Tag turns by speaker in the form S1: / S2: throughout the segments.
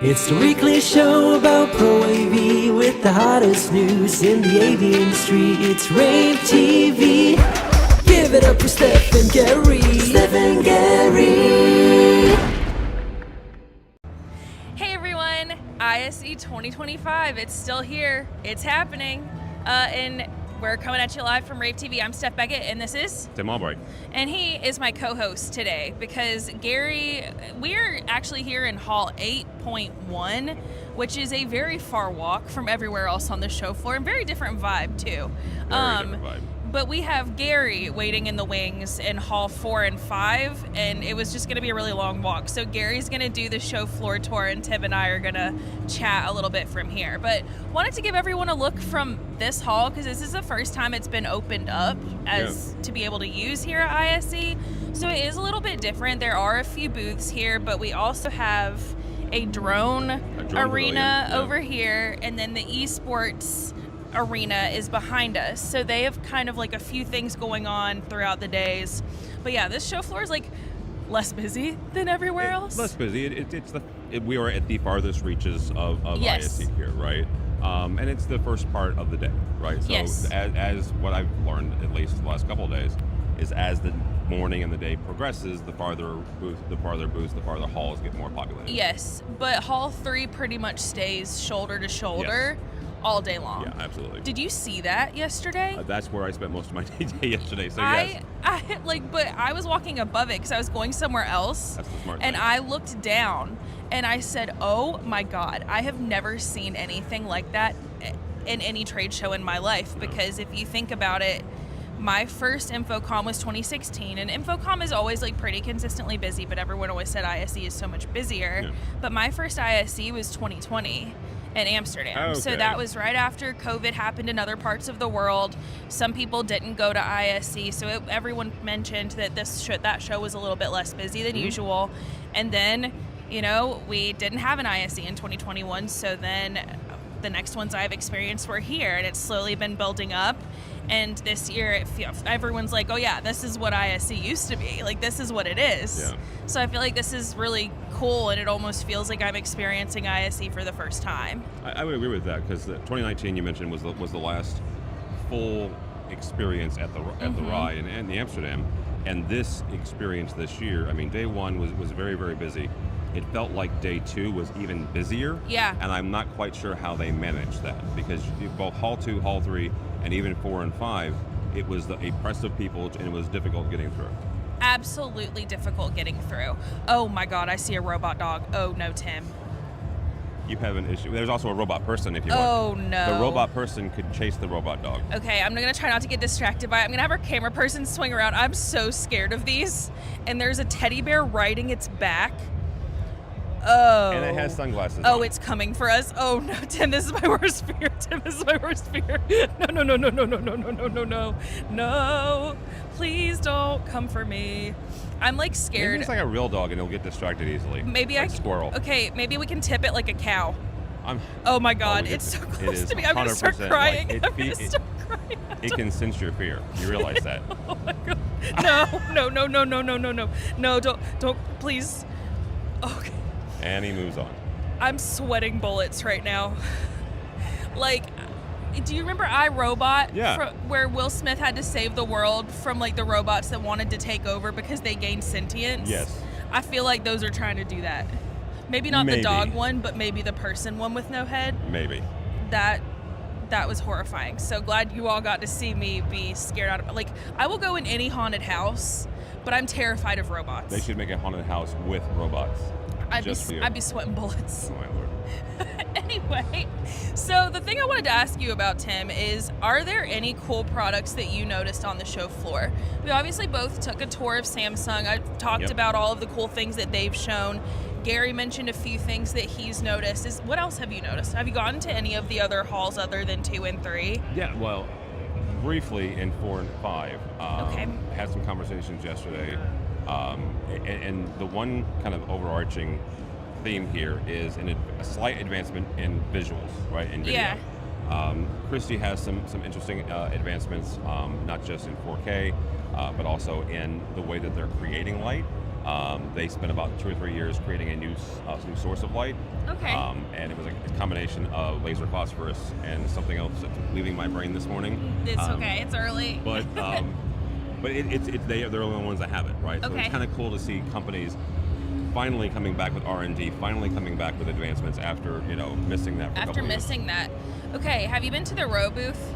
S1: It's the weekly show about rAVe with the hottest news in the AV industry. It's rAVe TV. Give it up for Steph and Gary. Steph and Gary.
S2: Hey everyone, ISE 2025. It's still here. It's happening. And we're coming at you live from rAVe TV. I'm Steph Beckett, and this is
S3: Tim Albright.
S2: And he is my co-host today because Gary, we're actually here in Hall 8.1, which is a very far walk from everywhere else on the show floor, and very different vibe too.
S3: Very different vibe.
S2: But we have Gary waiting in the wings in Hall 4 and 5, and it was just going to be a really long walk. So Gary's going to do the show floor tour, and Tim and I are going to chat a little bit from here. But wanted to give everyone a look from this hall because this is the first time it's been opened up to be able to use here at ISE. So it is a little bit different. There are a few booths here, but we also have a drone arena over here, and then the esports arena is behind us. So they have kind of like a few things going on throughout the days. But yeah, this show floor is like less busy than everywhere else.
S3: Less busy. We are at the farthest reaches of ISE here, right? And it's the first part of the day, right? So as what I've learned, at least the last couple of days, is as the morning and the day progresses, the farther booths, the farther halls get more populated.
S2: Yes, but Hall 3 pretty much stays shoulder to shoulder. Yes. All day long.
S3: Yeah, absolutely.
S2: Did you see that yesterday?
S3: That's where I spent most of my day yesterday. So
S2: but I was walking above it because I was going somewhere else.
S3: That's the smart
S2: and
S3: thing.
S2: I looked down and I said, "Oh my God, I have never seen anything like that in any trade show in my life." Because if you think about it, my first InfoComm was 2016, and InfoComm is always like pretty consistently busy, but everyone always said ISE is so much busier. Yeah. But my first ISE was 2020. In Amsterdam.
S3: Okay.
S2: So that was right after COVID happened in other parts of the world. Some people didn't go to ISE, so everyone mentioned that that show was a little bit less busy than usual. And then, we didn't have an ISE in 2021, so then the next ones I've experienced were here, and it's slowly been building up. And this year, everyone's like, "Oh yeah, this is what ISE used to be. Like, this is what it is."
S3: Yeah.
S2: So I feel like this is really cool, and it almost feels like I'm experiencing ISE for the first time.
S3: I would agree with that because 2019 you mentioned was the last full experience at the RAI and the Amsterdam, and this experience this year. I mean, day one was very, very busy. It felt like day two was even busier.
S2: Yeah.
S3: And I'm not quite sure how they managed that because both Hall 2, Hall 3, and even 4 and 5, it was a press of people and it was difficult getting through.
S2: Absolutely difficult getting through. Oh my God, I see a robot dog. Oh no, Tim.
S3: You have an issue. There's also a robot person if you want.
S2: Oh no.
S3: The robot person could chase the robot dog.
S2: Okay, I'm gonna try not to get distracted by it. I'm gonna have our camera person swing around. I'm so scared of these. And there's a teddy bear riding its back. Oh.
S3: And it has sunglasses
S2: on.
S3: on.
S2: It's coming for us. Oh no, Tim, this is my worst fear. Tim, this is my worst fear. No. No. Please don't come for me. I'm like scared.
S3: Maybe it's like a real dog and it'll get distracted easily.
S2: Maybe
S3: like squirrel.
S2: Okay, maybe we can tip it like a cow. Oh my God, it's so close to me. I'm gonna start crying.
S3: Like
S2: I'm gonna start crying.
S3: It can sense your fear. You realize that?
S2: Oh my God. No. No, don't, please. Okay.
S3: And he moves on.
S2: I'm sweating bullets right now. Like, do you remember iRobot?
S3: Yeah.
S2: Where Will Smith had to save the world from like the robots that wanted to take over because they gained sentience?
S3: Yes.
S2: I feel like those are trying to do that. Maybe not the dog one, but maybe the person one with no head.
S3: Maybe.
S2: That was horrifying. So glad you all got to see me be scared out of. Like, I will go in any haunted house, but I'm terrified of robots.
S3: They should make a haunted house with robots.
S2: I'd be sweating bullets.
S3: Oh my Lord.
S2: Anyway, so the thing I wanted to ask you about, Tim, is are there any cool products that you noticed on the show floor? We obviously both took a tour of Samsung. I talked about all of the cool things that they've shown. Gary mentioned a few things that he's noticed. What else have you noticed? Have you gone to any of the other halls other than 2 and 3?
S3: Yeah, well, briefly in 4 and 5.
S2: Okay.
S3: Had some conversations yesterday. And the one kind of overarching theme here is a slight advancement in visuals, right? In video.
S2: Yeah.
S3: Christie has some interesting advancements, not just in 4K, but also in the way that they're creating light. They spent about 2 or 3 years creating a new source of light.
S2: Okay.
S3: And it was a combination of laser phosphorus and something else that's leaving my brain this morning.
S2: It's okay. It's early.
S3: But they're the only ones that have it, right? So
S2: Okay.
S3: it's kind of cool to see companies finally coming back with R&D, finally coming back with advancements after missing that. For a
S2: After
S3: couple
S2: missing
S3: years.
S2: that. Okay. Have you been to the rAVe booth?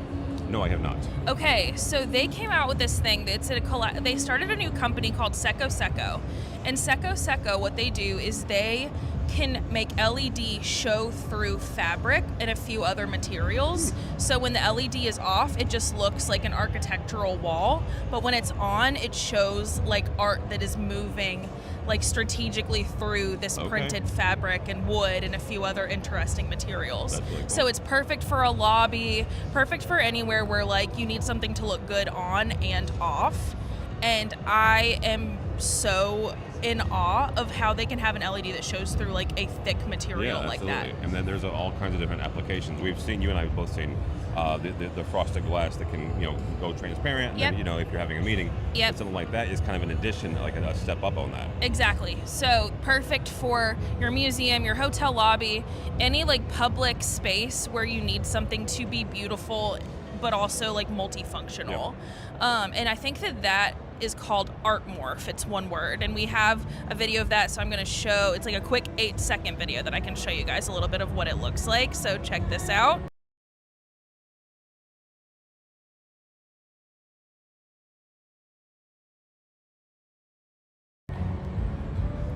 S3: No, I have not.
S2: Okay, so they came out with this thing. They started a new company called Seco. And Seco, what they do is they can make LED show through fabric and a few other materials. So when the LED is off, it just looks like an architectural wall. But when it's on, it shows like art that is moving like strategically through this printed fabric and wood and a few other interesting materials.
S3: That's really cool.
S2: So it's perfect for a lobby, perfect for anywhere where like you need something to look good on and off. And I am so in awe of how they can have an LED that shows through like a thick material like that.
S3: And then there's all kinds of different applications. We've seen, you and I have both seen the frosted glass that can go transparent. And
S2: Yep.
S3: then, if you're having a meeting,
S2: Yep.
S3: something like that is kind of an addition, like a step up on that.
S2: Exactly. So perfect for your museum, your hotel lobby, any like public space where you need something to be beautiful but also like multifunctional. And I think that is called art morph. It's one word, and we have a video of that, so I'm going to show. It's like a quick 8-second video that I can show you guys a little bit of what it looks like. So check this out.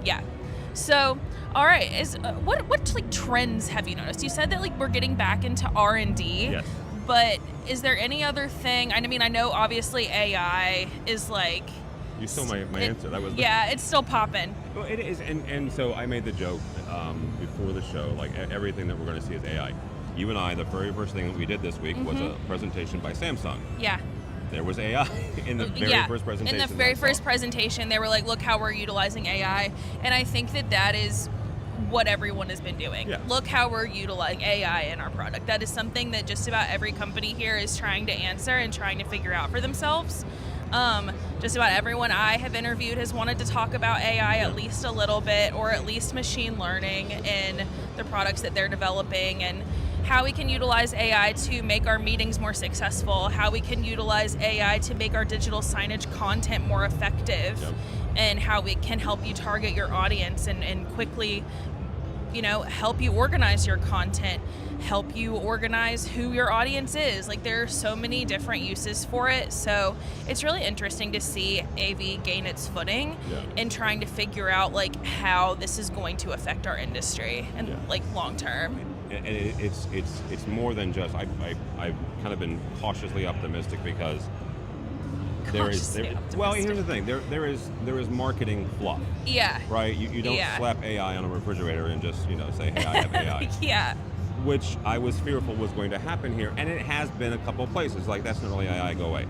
S2: Yeah. So, all right. What like trends have you noticed? You said that like we're getting back into R&D.
S3: Yes.
S2: But is there any other thing? I mean, I know obviously AI is like.
S3: You stole my answer. That was
S2: it's still popping.
S3: Well, it is, and so I made the joke before the show, like everything that we're going to see is AI. You and I, the very first thing that we did this week was a presentation by Samsung.
S2: Yeah.
S3: There was AI in the very first presentation.
S2: In the very first presentation, they were like, look how we're utilizing AI. And I think that is what everyone has been doing.
S3: Yeah.
S2: Look how we're utilizing AI in our product. That is something that just about every company here is trying to answer and trying to figure out for themselves. Just about everyone I have interviewed has wanted to talk about AI at least a little bit, or at least machine learning in the products that they're developing, and how we can utilize AI to make our meetings more successful, how we can utilize AI to make our digital signage content more effective, and how we can help you target your audience and quickly, help you organize your content, help you organize who your audience is. Like, there are so many different uses for it. So it's really interesting to see AV gain its footing in trying to figure out like how this is going to affect our industry and like long term.
S3: And it's more than just. I've kind of been cautiously optimistic because well, here's the thing. There is marketing fluff.
S2: Yeah.
S3: Right. You don't slap AI on a refrigerator and just say, hey, I have AI.
S2: Yeah.
S3: Which I was fearful was going to happen here, and it has been a couple of places. Like, that's not really AI, go away.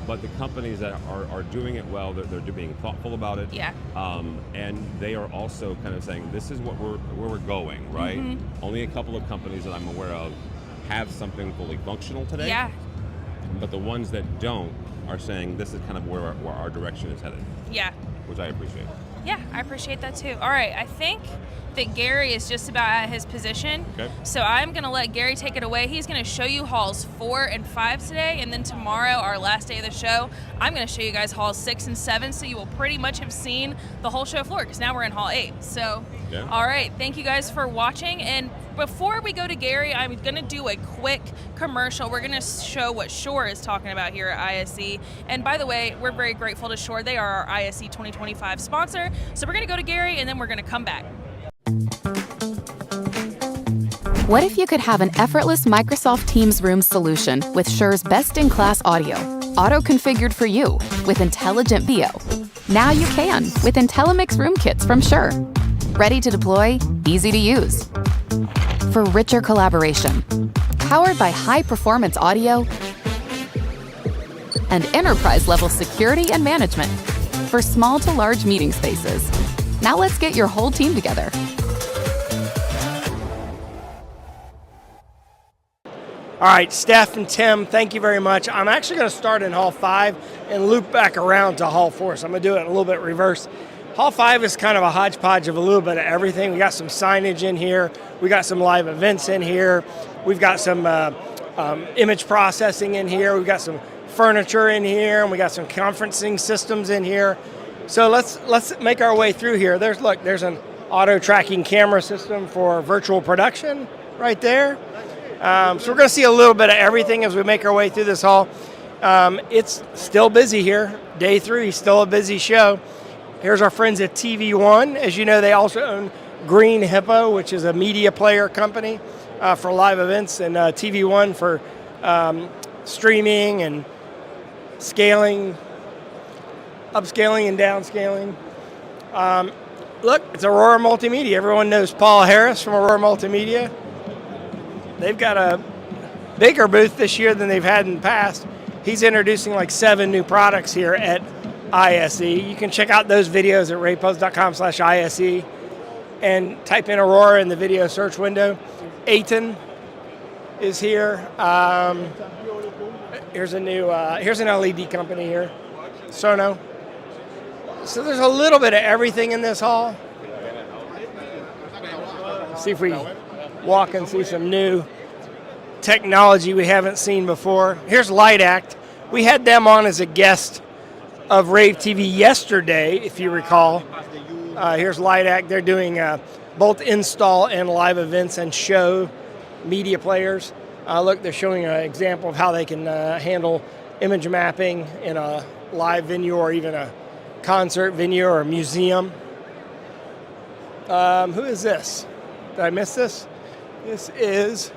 S3: But the companies that are doing it well, they're being thoughtful about it.
S2: Yeah.
S3: And they are also kind of saying, this is where we're going, right?
S2: Mm-hmm.
S3: Only a couple of companies that I'm aware of have something fully functional today.
S2: Yeah.
S3: But the ones that don't are saying this is kind of where our direction is headed.
S2: Yeah.
S3: Which I appreciate.
S2: Yeah, I appreciate that too. All right, I think that Gary is just about at his position.
S3: Okay.
S2: So I'm going to let Gary take it away. He's going to show you halls 4 and 5 today, and then tomorrow, our last day of the show, I'm going to show you guys halls 6 and 7, so you will pretty much have seen the whole show floor, because now we're in hall 8. So, all right, thank you guys for watching, and before we go to Gary, I'm going to do a quick commercial. We're going to show what Shure is talking about here at ISE. And by the way, we're very grateful to Shure. They are our ISE 2025 sponsor. So we're going to go to Gary, and then we're going to come back.
S4: What if you could have an effortless Microsoft Teams room solution with Shure's best-in-class audio, auto-configured for you with intelligent VO? Now you can with IntelliMix room kits from Shure. Ready to deploy, easy to use. For richer collaboration, powered by high-performance audio and enterprise-level security and management for small to large meeting spaces. Now let's get your whole team together.
S5: All right, Steph and Tim, thank you very much. I'm actually going to start in Hall 5 and loop back around to Hall 4, so I'm going to do it a little bit reverse. Hall 5 is kind of a hodgepodge of a little bit of everything. We got some signage in here. We got some live events in here. We've got some image processing in here. We've got some furniture in here, and we got some conferencing systems in here. So let's make our way through here. There's an auto tracking camera system for virtual production right there. So we're going to see a little bit of everything as we make our way through this hall. It's still busy here. Day 3, still a busy show. Here's our friends at TV1. As you know, they also own Green Hippo, which is a media player company for live events, and TV1 for streaming and scaling, upscaling and downscaling. Look, it's Aurora Multimedia. Everyone knows Paul Harris from Aurora Multimedia. They've got a bigger booth this year than they've had in the past. He's introducing like 7 new products here at ISE. You can check out those videos at ravepost.com/ISE and type in Aurora in the video search window. Aiton is here. Here's an LED company here, Sono. So there's a little bit of everything in this hall. See if we walk and see some new technology we haven't seen before. Here's Light Act. We had them on as a guest of rAVe TV yesterday, if you recall. Here's Light Act. They're doing both install and live events and show media players. Look, they're showing an example of how they can handle image mapping in a live venue or even a concert venue or a museum. Who is this? Did I miss this? This is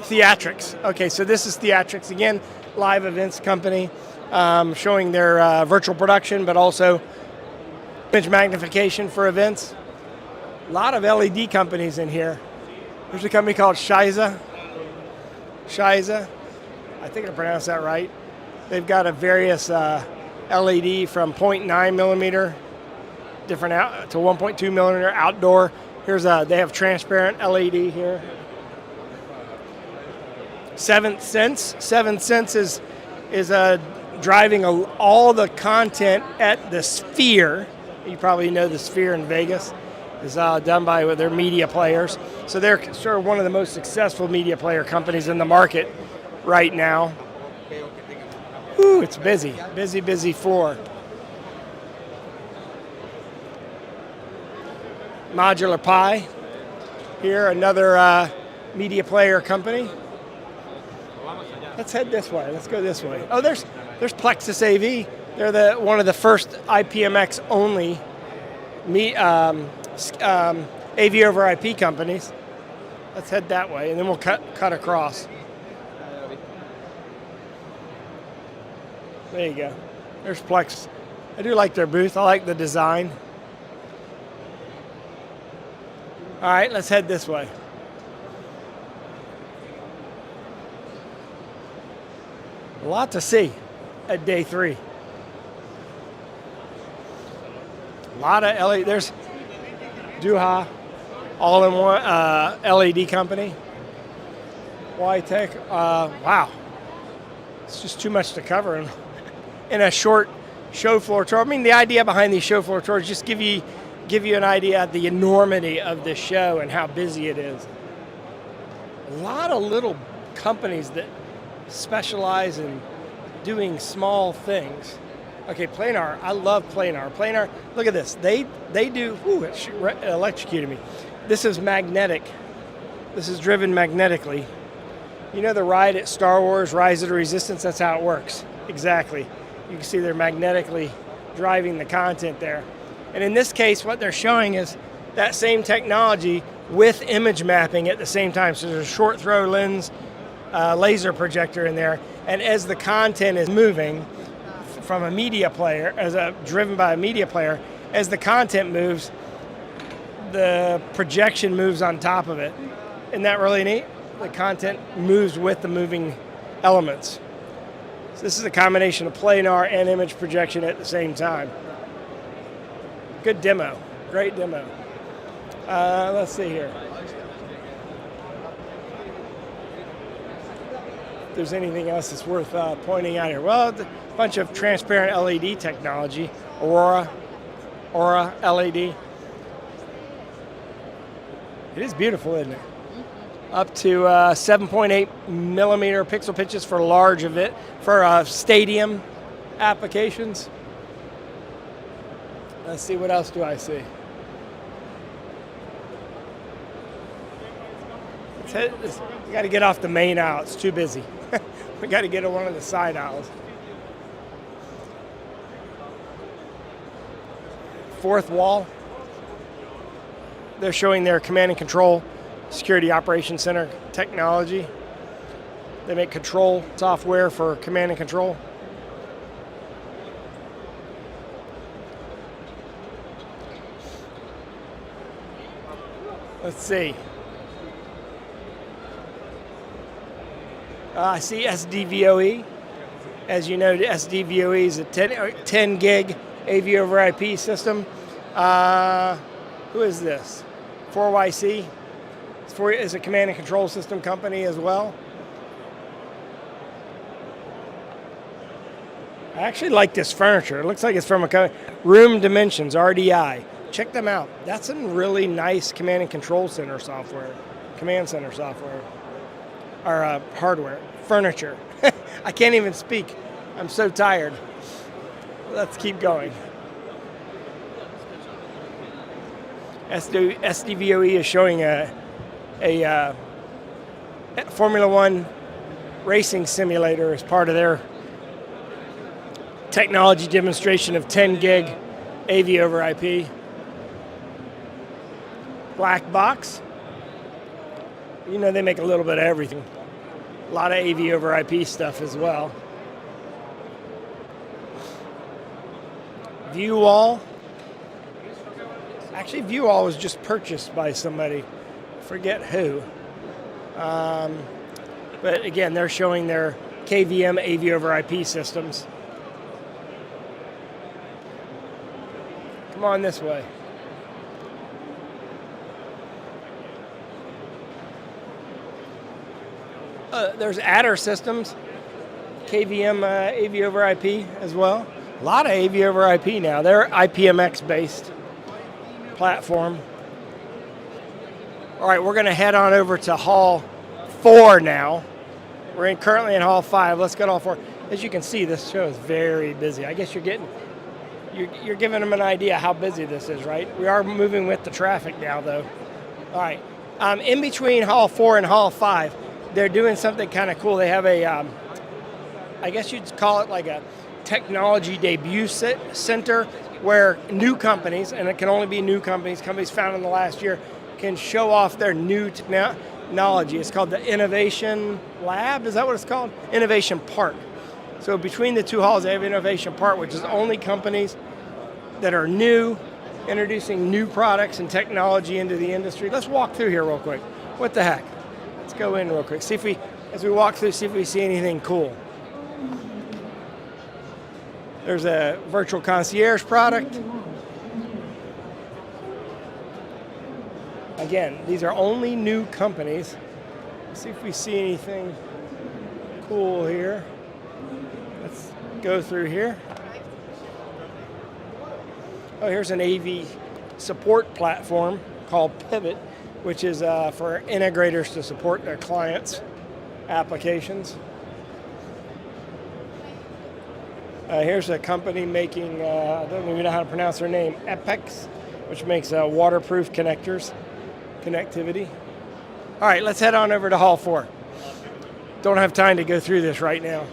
S5: Theatrics. Okay, so this is Theatrics, again, live events company, showing their virtual production, but also image magnification for events. A lot of LED companies in here. There's a company called Shiza. I think I pronounced that right. They've got a various LED from 0.9 millimeter different out to 1.2 millimeter outdoor. They have transparent LED here. Seventh Sense. Seventh Sense is driving all the content at the Sphere. You probably know the Sphere in Vegas is done by their media players. So they're sort of one of the most successful media player companies in the market right now. Ooh, it's busy, busy floor. Modular Pi here, another media player company. Let's head this way. Let's go this way. Oh, there's Plexus AV. They're one of the first IPMX only AV over IP companies. Let's head that way, and then we'll cut across. There you go. There's Plex. I do like their booth. I like the design. All right, let's head this way. A lot to see at day 3. A lot of LED. There's Duha, all-in-one LED company. YTech. Wow, it's just too much to cover in a short show floor tour. I mean, the idea behind these show floor tours is just give you an idea of the enormity of this show and how busy it is. A lot of little companies that specialize in doing small things. Okay, planar. I love planar. Planar, look at this. They do, ooh, it electrocuted me. This is magnetic. This is driven magnetically. You know the ride at Star Wars, Rise of the Resistance? That's how it works. Exactly. You can see they're magnetically driving the content there. And in this case, what they're showing is that same technology with image mapping at the same time. So there's a short throw lens laser projector in there. And as the content is moving from a media player, driven by a media player, as the content moves, the projection moves on top of it. Isn't that really neat? The content moves with the moving elements. So this is a combination of planar and image projection at the same time. Good demo, great demo. Let's see here. if there's anything else that's worth pointing out here. Well, a bunch of transparent LED technology, Aura LED. It is beautiful, isn't it? Up to 7.8 millimeter pixel pitches for large of it, for stadium applications. Let's see, what else do I see? We got to get off the main aisle. It's too busy. We got to get to one of the side aisles. Fourth wall. They're showing their command and control security operations center technology. They make control software for command and control. Let's see. I see SDVoE. As you know, the SDVoE is a 10 gig AV over IP system. Who is this? 4YC. It's a command and control system company as well. I actually like this furniture. It looks like it's from a Room Dimensions, RDI. Check them out. That's some really nice command and control center software, command center software, or hardware, furniture. I can't even speak. I'm so tired. Let's keep going. SDVoE is showing a Formula One racing simulator as part of their technology demonstration of 10 gig AV over IP. Black box. You know, they make a little bit of everything. A lot of AV over IP stuff as well. View wall. Actually, View wall was just purchased by somebody. Forget who. But again, they're showing their KVM AV over IP systems. Come on this way. There's Adder systems, KVM AV over IP as well. A lot of AV over IP now. They're IPMX based platform. All right, we're going to head on over to Hall 4 now. We're currently in Hall 5. Let's go to Hall 4. As you can see, this show is very busy. I guess you're giving them an idea how busy this is, right? We are moving with the traffic now, though. All right, in between Hall 4 and Hall 5, they're doing something kind of cool. They have a, I guess you'd call it like a technology debut center where new companies, and it can only be new companies found in the last year, can show off their new technology. It's called the Innovation Lab. Is that what it's called? Innovation Park. So between the two halls, they have Innovation Park, which is only companies that are new, introducing new products and technology into the industry. Let's walk through here real quick. What the heck? Let's go in real quick. See if we, as we walk through, see if we see anything cool. There's a virtual concierge product. Again, these are only new companies. Let's see if we see anything cool here. Let's go through here. Oh, here's an AV support platform called Pivot, which is for integrators to support their clients' applications. Here's a company making, I don't even know how to pronounce their name, Epex, which makes waterproof connectivity. All right, let's head on over to Hall 4. Don't have time to go through this right now.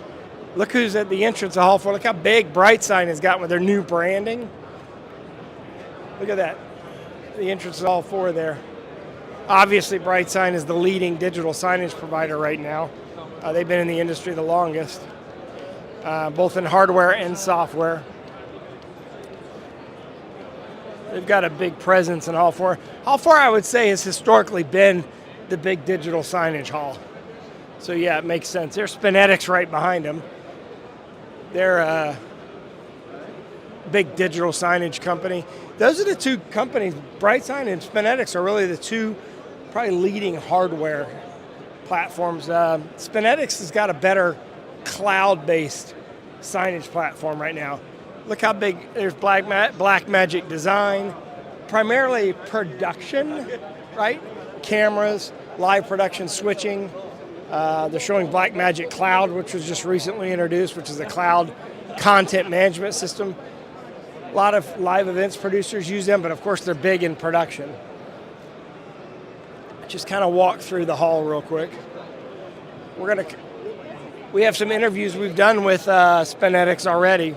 S5: Look who's at the entrance of Hall 4. Look how big BrightSign has gotten with their new branding. Look at that, the entrance of Hall 4 there. Obviously, BrightSign is the leading digital signage provider right now. They've been in the industry the longest, both in hardware and software. They've got a big presence in Hall 4. Hall 4, I would say, has historically been the big digital signage hall. So yeah, it makes sense. There's Spinetics right behind them. They're a big digital signage company. Those are the two companies, BrightSign and Spinetics, are really the two probably leading hardware platforms. Spinetics has got a better cloud-based signage platform right now. Look how big. There's Blackmagic Design, primarily production, right? Cameras, live production switching. They're showing Blackmagic Cloud, which was just recently introduced, which is a cloud content management system. A lot of live events producers use them, but of course they're big in production. Just kind of walk through the hall real quick. We have some interviews we've done with Spinetics already.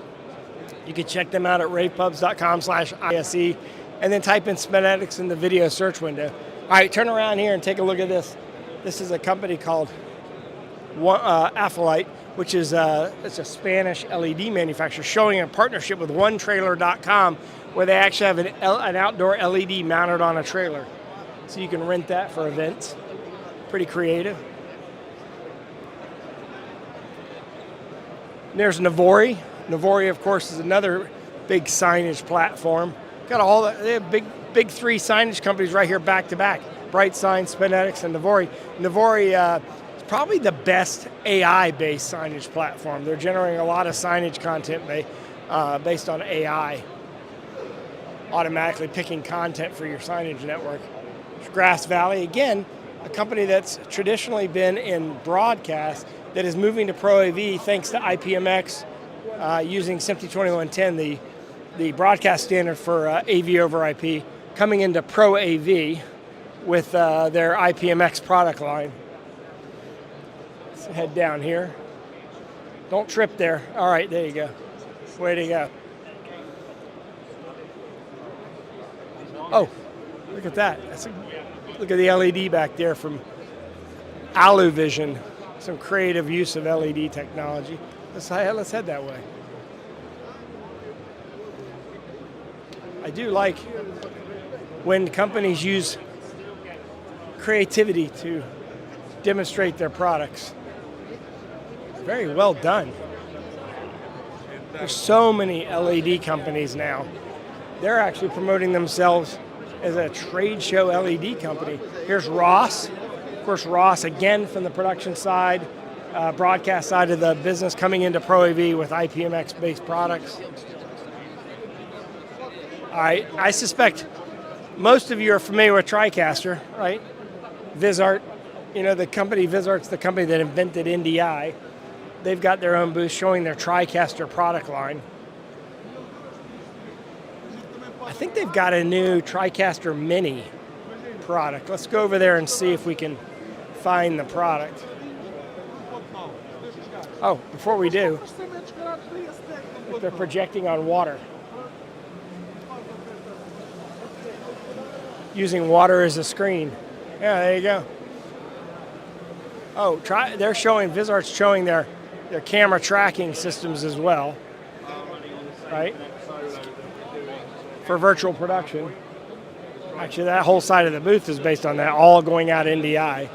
S5: You can check them out at ravepubs.com/ISE and then type in Spinetics in the video search window. All right, turn around here and take a look at this. This is a company called Affolite, which is it's a Spanish LED manufacturer, showing a partnership with OneTrailer.com, where they actually have an outdoor LED mounted on a trailer. So you can rent that for events. Pretty creative. There's Navori. Navori, of course, is another big signage platform. Got they have big three signage companies right here back to back. BrightSign, Spinetics, and Navori. Navori is probably the best AI-based signage platform. They're generating a lot of signage content based on AI, automatically picking content for your signage network. Grass Valley, again, a company that's traditionally been in broadcast that is moving to Pro AV thanks to IPMX using SMPTE 2110, the broadcast standard for AV over IP, coming into Pro AV with their IPMX product line. Let's head down here. Don't trip there. All right, there you go. Way to go. Oh, look at that. Look at the LED back there from AluVision. Some creative use of LED technology. Let's head that way. I do like when companies use creativity to demonstrate their products. Very well done. There's so many LED companies now. They're actually promoting themselves as a trade show LED company. Here's Ross. Of course, Ross, again, from the production side, broadcast side of the business, coming into Pro AV with IPMX-based products. All right, I suspect most of you are familiar with TriCaster, right? VisArt, the company VisArt's the company that invented NDI. They've got their own booth showing their TriCaster product line. I think they've got a new TriCaster Mini product. Let's go over there and see if we can find the product. Oh, before we do, they're projecting on water. Using water as a screen. Yeah, there you go. Oh, they're showing, VisArt's showing their camera tracking systems as well, right? For virtual production. Actually, that whole side of the booth is based on that, all going out NDI.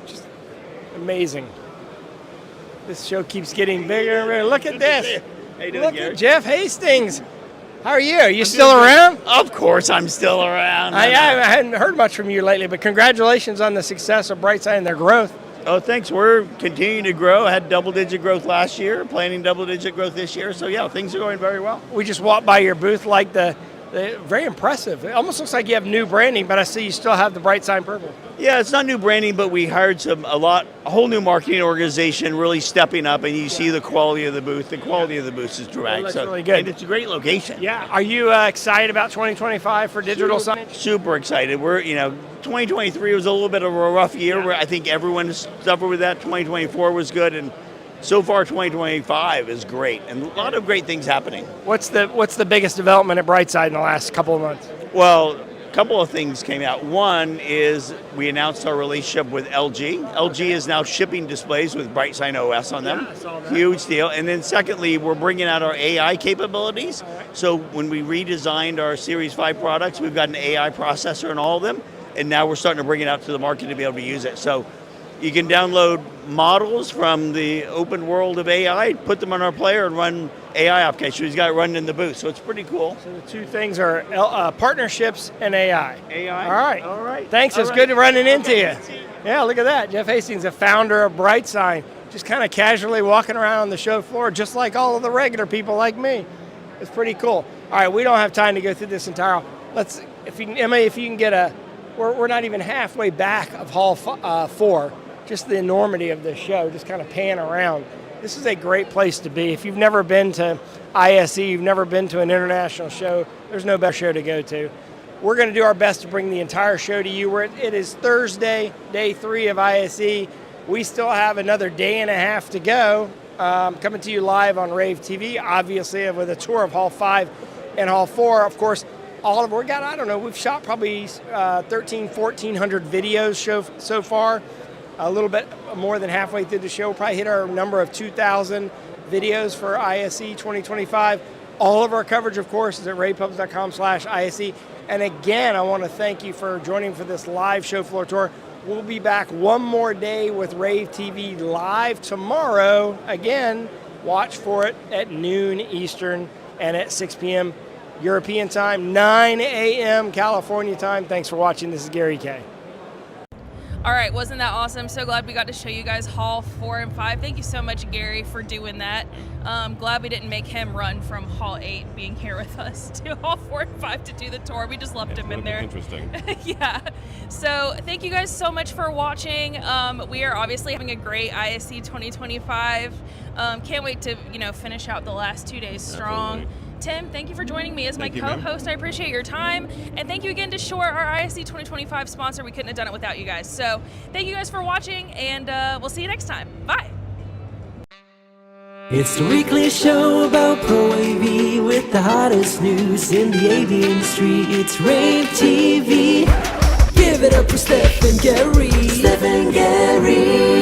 S5: Just amazing. This show keeps getting bigger and bigger. Look at this.
S6: How you doing,
S5: Look
S6: Gary?
S5: at Jeff Hastings. How are you? Are you still around?
S6: Of course I'm still around.
S5: I hadn't heard much from you lately, but congratulations on the success of BrightSign and their growth.
S6: Oh, thanks. We're continuing to grow. I had double-digit growth last year, planning double-digit growth this year. So, yeah, things are going very well.
S5: We just walked by your booth, like the very impressive. It almost looks like you have new branding, but I see you still have the BrightSign purple.
S6: Yeah, it's not new branding, but we hired a whole new marketing organization really stepping up, and you see the quality of the booth. The quality of the booth is dramatic.
S5: That's really good.
S6: And it's a great location.
S5: Yeah. Are you excited about 2025 for digital signage?
S6: Super excited. 2023 was a little bit of a rough year where I think everyone suffered with that. 2024 was good, and so far 2025 is great, and a lot of great things happening.
S5: What's the biggest development at BrightSign in the last couple of months?
S6: Well, a couple of things came out. One is we announced our relationship with LG. LG is now shipping displays with BrightSign OS on them.
S5: Yeah, I saw that.
S6: Huge deal. And then secondly, we're bringing out our AI capabilities. So when we redesigned our Series 5 products, we've got an AI processor in all of them, and now we're starting to bring it out to the market to be able to use it. So you can download models from the open world of AI, put them on our player, and run AI applications. He's got it running in the booth, so it's pretty cool.
S5: So the two things are partnerships and AI.
S6: AI.
S5: All right. Thanks. It's good running into you. Yeah, look at that. Jeff Hastings, the founder of BrightSign, just kind of casually walking around on the show floor, just like all of the regular people like me. It's pretty cool. All right, we don't have time to go through this entire. Emma, if you can get we're not even halfway back of Hall 4. Just the enormity of this show, just kind of pan around. This is a great place to be. If you've never been to ISE, you've never been to an international show, there's no better show to go to. We're going to do our best to bring the entire show to you. It is Thursday, day 3 of ISE. We still have another day and a half to go. Coming to you live on rAVe TV, obviously with a tour of Hall 5 and Hall 4. Of course, we've shot probably 1,400 videos so far. A little bit more than halfway through the show. We'll probably hit our number of 2,000 videos for ISE 2025. All of our coverage, of course, is at ravepubs.com/ISE. And again, I want to thank you for joining for this live show floor tour. We'll be back one more day with rAVe TV live tomorrow. Again, watch for it at noon Eastern and at 6 p.m. European time, 9 a.m. California time. Thanks for watching. This is Gary K.
S2: All right, wasn't that awesome? So glad we got to show you guys Hall 4 and 5. Thank you so much, Gary, for doing that. Glad we didn't make him run from Hall 8 being here with us to Hall 4 and 5 to do the tour. We just left him in there.
S3: Interesting.
S2: Yeah. So thank you guys so much for watching. We are obviously having a great ISE 2025. Can't wait to finish out the last 2 days strong.
S3: Absolutely.
S2: Tim, thank you for joining me as my
S3: Thank you,
S2: co-host. I appreciate your time. And thank you again to Shure, our ISE 2025 sponsor. We couldn't have done it without you guys. So thank you guys for watching, and we'll see you next time. Bye.
S1: It's the weekly show about Pro AV with the hottest news in the AV industry. It's rAVe TV. Give it up for Steph and Gary. Steph and Gary.